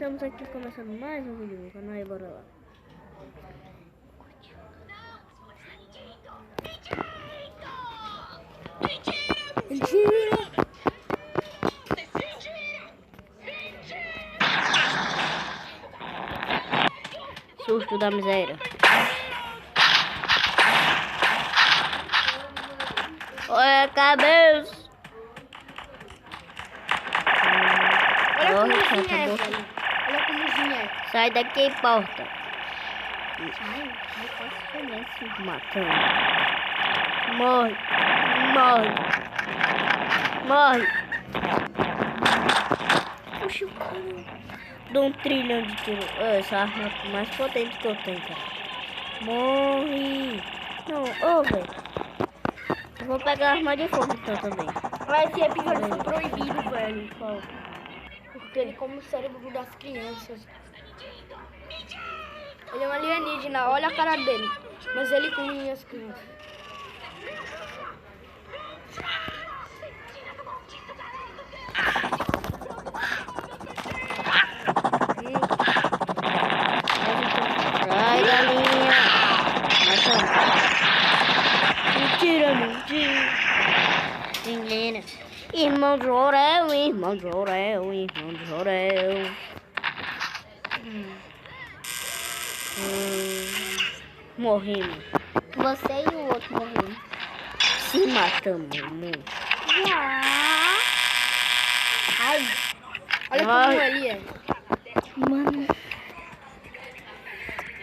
estamos aqui começando mais um vídeo no canal e bora lá. Mentira! Susto da miséria. Olha a cabeça. Olha como é, velho. Olha como é. Sai daqui, porta. Sai, faz silêncio. Matando. Morre. Morre. Morre. Oxi, cara. Dou 1 trilhão de tiros. Essa arma é a mais potente que eu tenho, cara. Morre. Não, ô, velho. Eu vou pegar a arma de fogo então também. Mas esse episódio foi proibido, velho. Porque ele come o cérebro das crianças. Ele é um alienígena, olha a cara dele. Mas ele come as crianças. Sai, galinha. Mentira, mentira. Menina. Irmão Jorel, irmão Jorel, irmão Jorel. Morremos. Você e o outro morrendo. Se matamos, irmão. Ai, olha Ai. como ele é. Mano.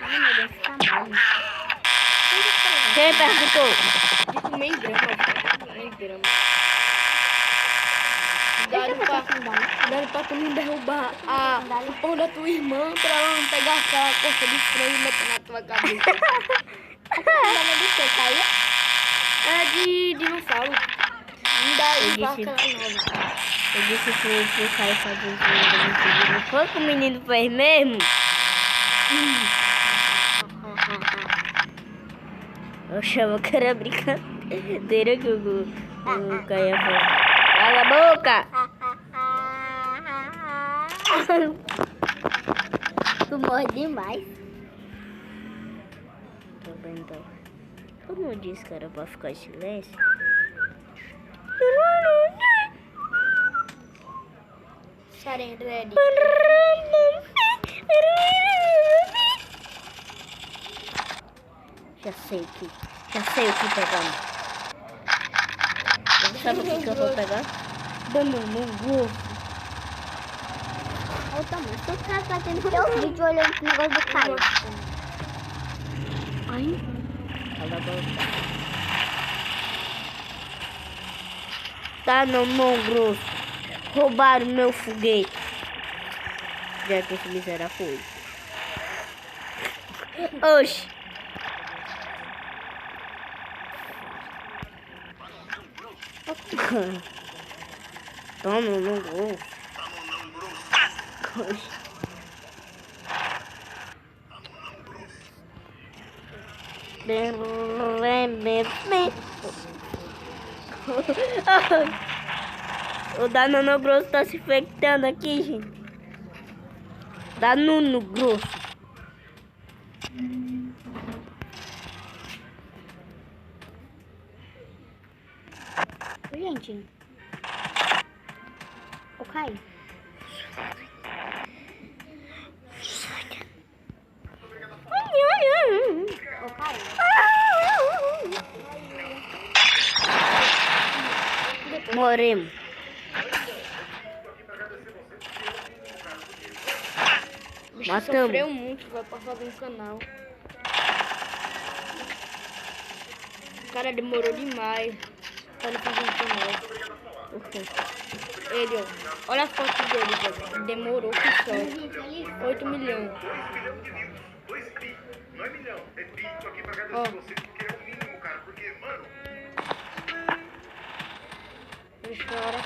Ai, meu Deus, tá mal. Quem perguntou? De comer em grama. Cuidado pra tu não derrubar o pão da tua irmã pra ela não pegar aquela coça de frango e meter na tua cabeça. É de dinossauro. Não dá Eu vaca disse- nova. Eu disse que eu saí fazendo. Não foi que o menino fez mesmo? Eu achava que era brincadeira que o Caia falou. Cala a boca! Tu morre demais. Tô bem, então. Eu não disse que era pra ficar em silêncio. Xarendrede. Já sei o que pegamos. Sabe o que eu vou pegar? Banana gordo. Olha o tamanho. Tu tá fazendo teu vídeo olhando pro negócio do Caio. Ai. Cala a boca. Tá no mão grosso. Roubaram meu foguete. Já que esse miserável foi. Oxi. Toma no grosso. Oxi. O Danone Grosso tá se infectando aqui, gente. Danone Grosso. Gente. Ô, Caio. Ô, Caio. Morremos. O bicho Matamos. sofreu muito, vai passar no canal. O cara demorou demais pra ele fazer um canal. Ele, ó. Olha a foto dele, velho. Demorou que só. 8 milhões. Não é milhão, é bi. Tô aqui pra agradecer Ó. você porque é o mínimo, cara. Porque, mano, Ele chora.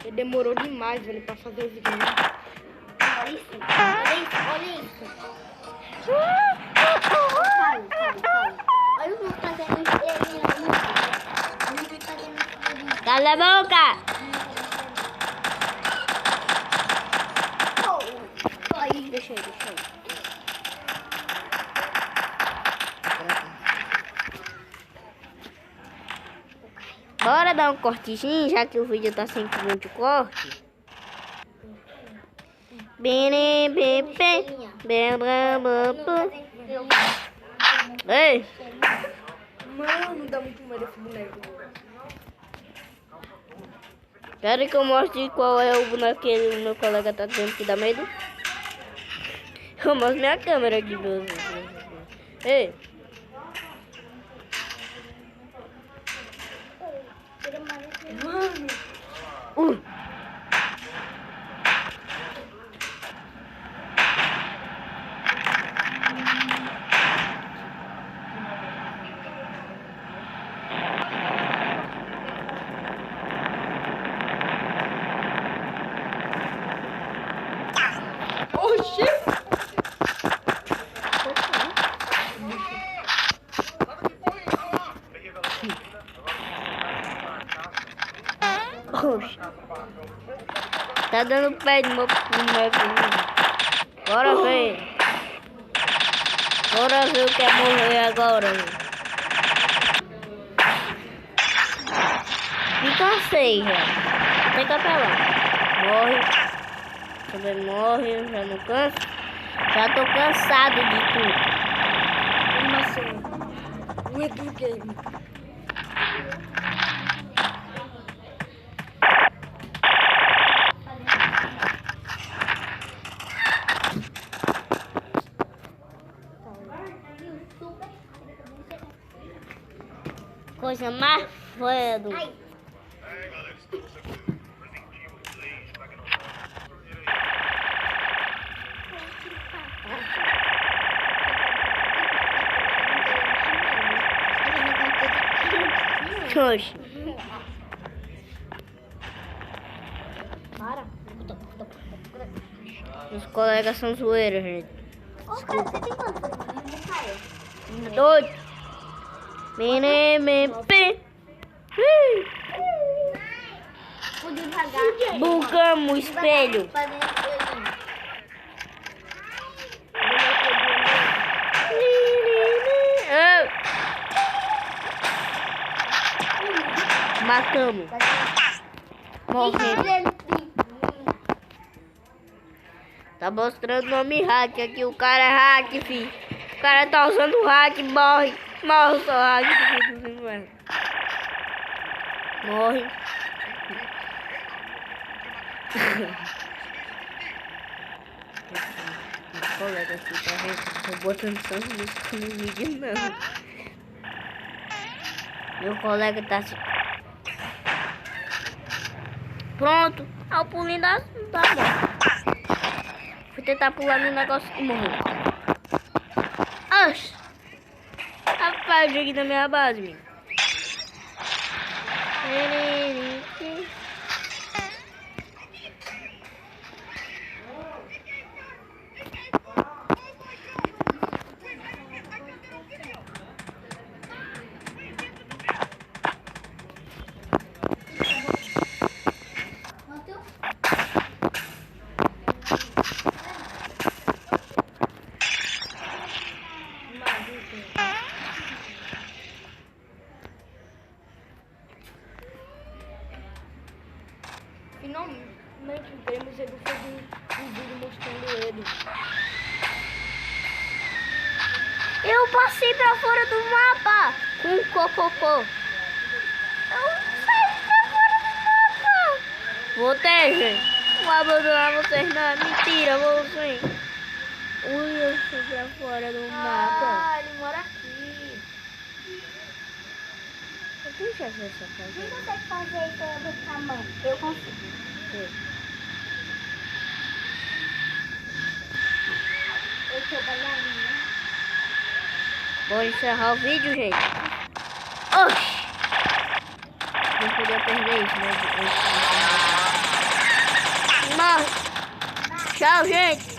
Ele demorou demais, velho, pra fazer o vídeo. Olha isso. Olha isso. Olha o que eu fazendo Cala a boca! Deixa aí. Bora dar um cortezinho, já que o vídeo tá sem muito corte. Ei! Mano, dá muito medo esse boneco. Quero que eu mostre qual é o boneco que o meu colega tá dizendo que dá medo. Eu mostro minha câmera aqui, meu Deus. Ei! Mano, oxi! Oxe. Tá dando pé de meu boneco. Bora ver. Bora ver o que é morrer agora. Me cansei já. Tem que apelar. Morre. Também morre, eu já não canso. Já tô cansado de tudo. Animação. Muito game. Coisa mais feia do... Oxe. Para. Os colegas são zoeiros, gente. Ô, cara, você tem quanto? Doido. Vou devagar. Bugamos o espelho. Pra dentro dele. Matamos. Morrendo. Tá mostrando o nome hack aqui. O cara é hack, filho. O cara tá usando o hack, morre. Morre o seu hack. Morre. Meu colega aqui, tá vendo? Tô botando só música no vídeo, não. Meu colega tá assim. Pronto. Ah, o pulinho da... tá bom. Fui tentar pular no negócio e morreu. Oxi. Rapaz, eu joguei na minha base, menino. Finalmente o prêmio Edu fez um vídeo mostrando ele. Eu passei pra fora do mapa com o cococô. Eu saí pra fora do mapa. Voltei, gente. Vou abandonar vocês, não. Mentira, vou sim. Ui, eu fui pra fora do mapa. Ah, ele mora aqui. Deixa eu ver se eu faço. Quem consegue fazer isso do tamanho? Eu consigo. Eu sou bailarina. Vou encerrar o vídeo, gente. Oxi! Não podia perder isso, né? Morre! Tchau, gente!